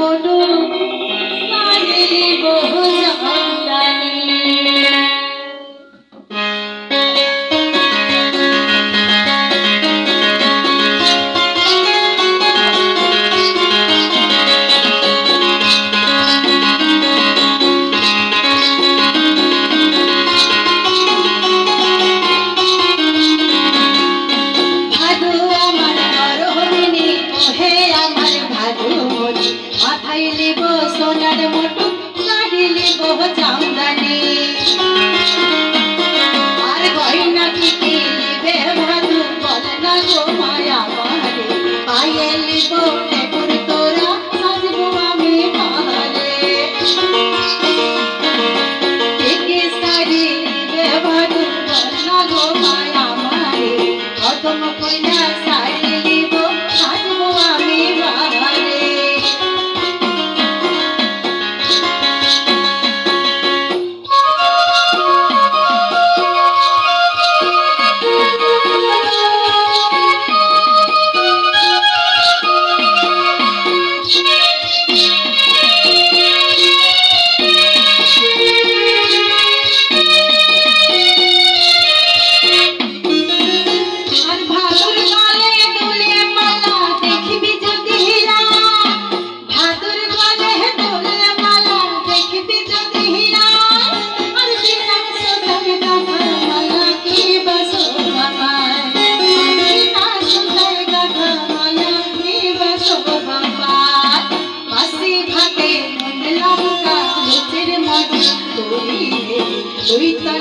মোটু কাহিলি বহু জানি সোনার মোটু কাহিলি বহু জামদানি আর গয়না কি কিনবে ভাদু বল না গো মায়া বারে পায়ে লিব ঠাকুর তোরা সাজবো আমি পাহাড়ে কি শাড়ি নিবে ভাদু বল না গো মায়া বারে প্রথম কইনা শাড়ি লিব সাজবো আমি পাহাড়ে তুই তো